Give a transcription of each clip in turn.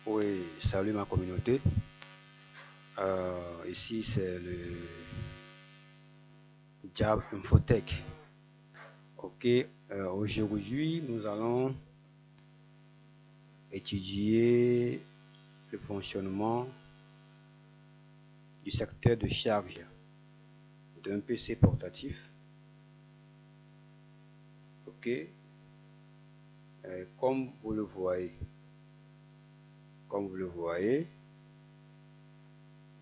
Oui, salut ma communauté. Ici c'est le Jab Infotech. Ok, aujourd'hui nous allons étudier le fonctionnement du secteur de charge d'un PC portatif. Ok, comme vous le voyez,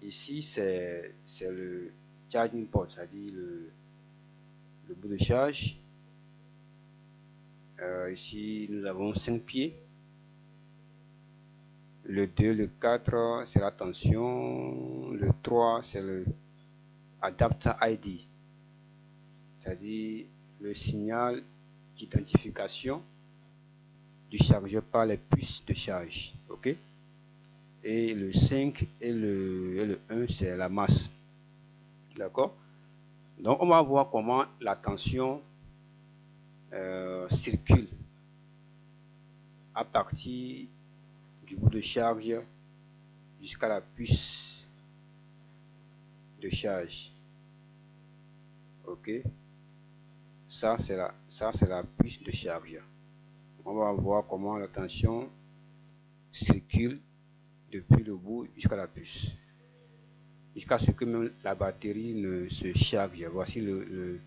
ici c'est le charging port, c'est-à-dire le bout de charge. Ici nous avons 5 pieds. Le 2, le 4, c'est la tension. Le 3, c'est le adapter ID, c'est-à-dire le signal d'identification du chargeur par les puces de charge. Ok. Et le 5 et le 1, c'est la masse. D'accord. Donc, on va voir comment la tension circule à partir du bout de charge jusqu'à la puce de charge. Ok. Ça c'est la puce de charge. On va voir comment la tension circule depuis le bout jusqu'à la puce, jusqu'à ce que même la batterie ne se charge. Voici le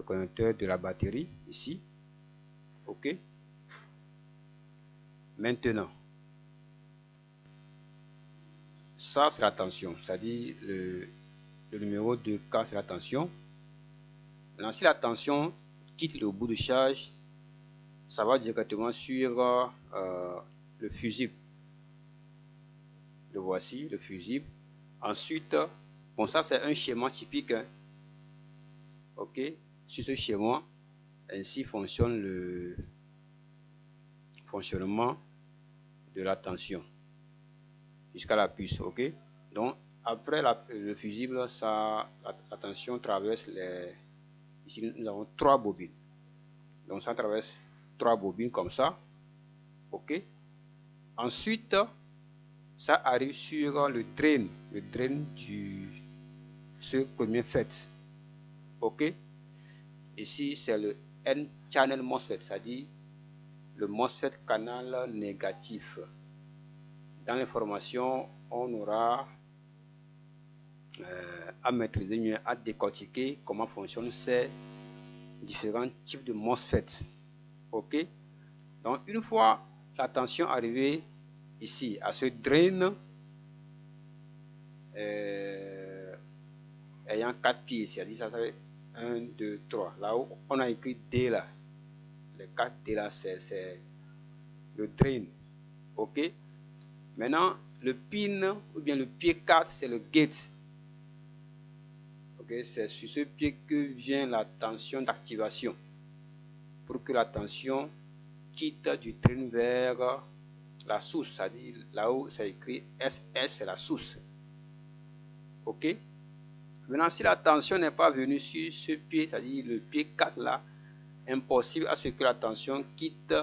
connecteur de la batterie ici. Ok. Maintenant, ça c'est la tension, c'est-à-dire le numéro 2K c'est la tension. Maintenant, si la tension quitte le bout de charge, ça va directement sur le fusible. Le voici, le fusible. Ensuite, bon, ça c'est un schéma typique. Hein. Ok. Sur ce schéma, ainsi fonctionne le fonctionnement de la tension jusqu'à la puce. Ok. Donc après le fusible, la tension traverse les. Ici nous avons 3 bobines. Donc ça traverse 3 bobines comme ça. Ok. Ensuite, ça arrive sur le drain du ce premier FET. Ok. Ici c'est le N-channel MOSFET, c'est-à-dire le MOSFET canal négatif. Dans l'information, on aura à maîtriser mieux, à décortiquer comment fonctionnent ces différents types de MOSFET. Ok. Donc une fois la tension arrivée ici à ce drain ayant 4 pieds, c'est-à-dire ça fait 1, 2, 3. Là où on a écrit D là, les 4 D là, c'est le drain. Ok. Maintenant, le pin ou bien le pied 4, c'est le gate. Ok. C'est sur ce pied que vient la tension d'activation. Pour que la tension quitte du drain vers la source, c'est-à-dire là où c'est écrit SS, c'est la source. Ok. Maintenant, si la tension n'est pas venue sur ce pied, c'est-à-dire le pied 4 là, impossible à ce que la tension quitte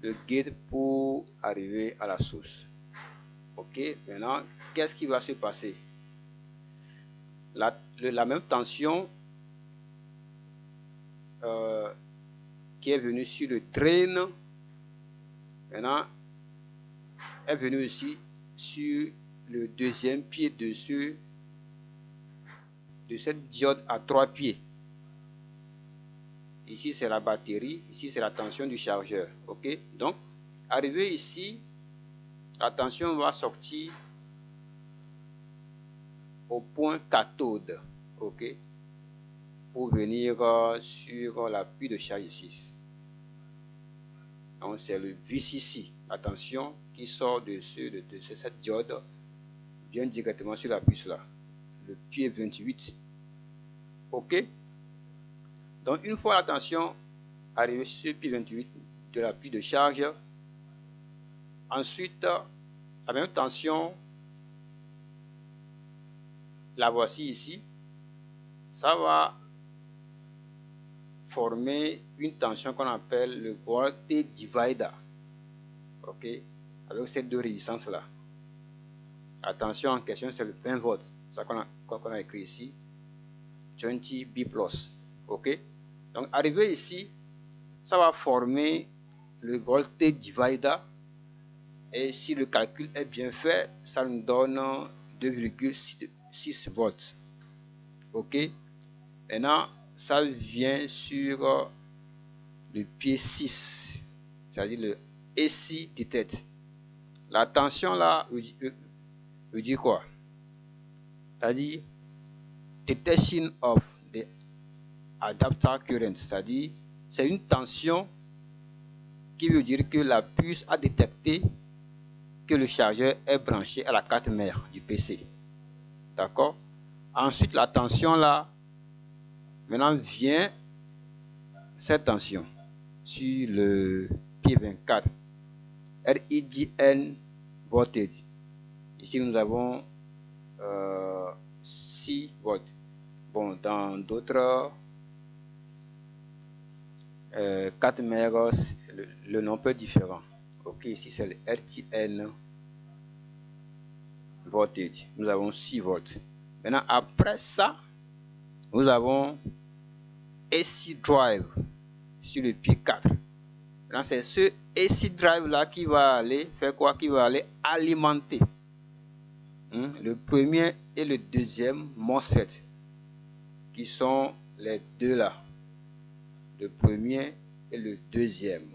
le gate pour arriver à la source. Ok. Maintenant, qu'est-ce qui va se passer? La même tension qui est venue sur le drain, maintenant, est venue ici sur le deuxième pied de cette diode à 3 pieds. Ici c'est la batterie, ici c'est la tension du chargeur. Ok. Donc, arrivé ici, la tension va sortir au point cathode. Ok. Pour venir sur la puce de charge ici. Donc c'est le VCC, la tension qui sort de cette diode vient directement sur la puce là, le pied 28. Ok. Donc une fois la tension arrivée sur le pied 28 de la puce de charge, ensuite la même tension, la voici ici, ça va former une tension qu'on appelle le voltage divider. Ok. avec ces deux résistances là. La tension en question c'est le 20 volts, c'est ça qu'on a écrit ici, 20 B+. Ok, donc arrivé ici, ça va former le voltage divider, et si le calcul est bien fait, ça nous donne 2,6 volts. Ok, maintenant ça vient sur le pied 6, c'est-à-dire le AC detect. La tension là veut dire quoi? C'est-à-dire detection of the adapter current, c'est-à-dire c'est une tension qui veut dire que la puce a détecté que le chargeur est branché à la carte mère du PC. D'accord? Ensuite, la tension là, maintenant vient cette tension sur le pied 24, RIGN voltage. Ici, nous avons 6 volts. Bon, dans d'autres 4 mères, le nom peut être différent. Ok, ici c'est le RTN voltage. Nous avons 6 volts. Maintenant, après ça, nous avons AC drive sur le pied 4. Maintenant, c'est ce AC drive là qui va aller faire quoi? Qui va aller alimenter le premier et le deuxième MOSFET, qui sont les deux là, le premier et le deuxième.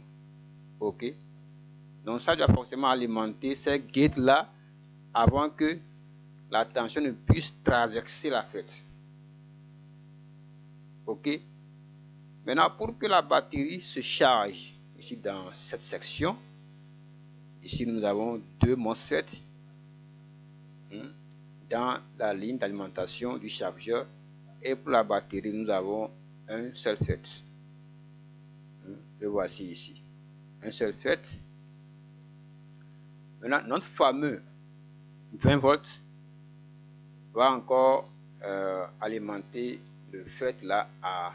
Ok, donc ça doit forcément alimenter ces gates là avant que la tension ne puisse traverser la FET. Ok, maintenant pour que la batterie se charge, ici dans cette section, ici nous avons deux MOSFET dans la ligne d'alimentation du chargeur, et pour la batterie nous avons un seul FET. Le voici ici, un seul FET. Maintenant notre fameux 20 volts va encore alimenter le FET là à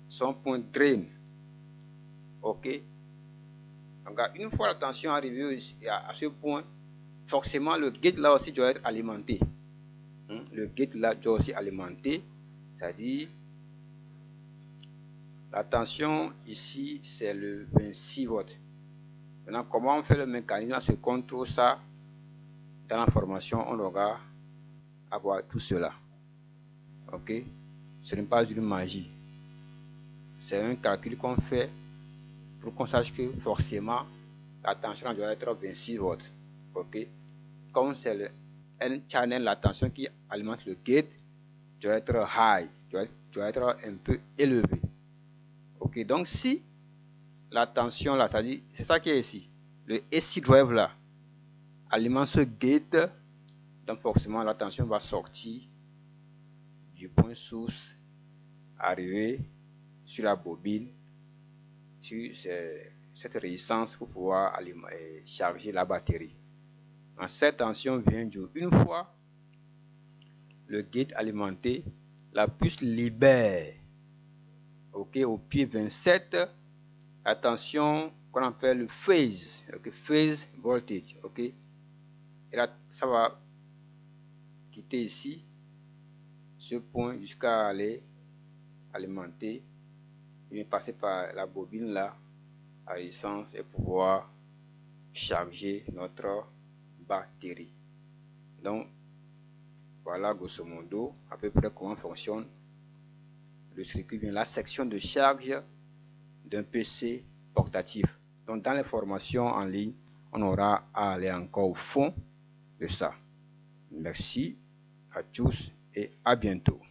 son point drain. Ok, donc une fois la tension arrivée à ce point, forcément le gate là aussi doit être alimenté. Le gate là doit aussi alimenter, c'est-à-dire la tension ici c'est le 26 volts. Maintenant, comment on fait le mécanisme, on se contrôle ça dans la formation, on aura à voir tout cela. Ok, ce n'est pas une magie, c'est un calcul qu'on fait pour qu'on sache que forcément la tension doit être 26 volts. Ok, comme c'est le N-channel, la tension qui alimente le gate doit être high, doit être un peu élevé. Ok, donc si la tension là, c'est-à-dire, c'est ça qui est ici, le AC drive là alimente ce gate, donc forcément la tension va sortir du point source, arriver sur la bobine, sur cette résistance pour pouvoir charger la batterie. Donc, cette tension vient une fois le gate alimenté, la puce libère, ok, au pied 27, la tension qu'on appelle le phase, okay, phase voltage, ok, et là ça va quitter ici ce point jusqu'à aller alimenter, et passer par la bobine là à essence et pouvoir charger notre batterie. Donc voilà grosso modo à peu près comment fonctionne le circuit, bien la section de charge d'un PC portatif. Donc dans les formations en ligne, on aura à aller encore au fond de ça. Merci à tous et à bientôt.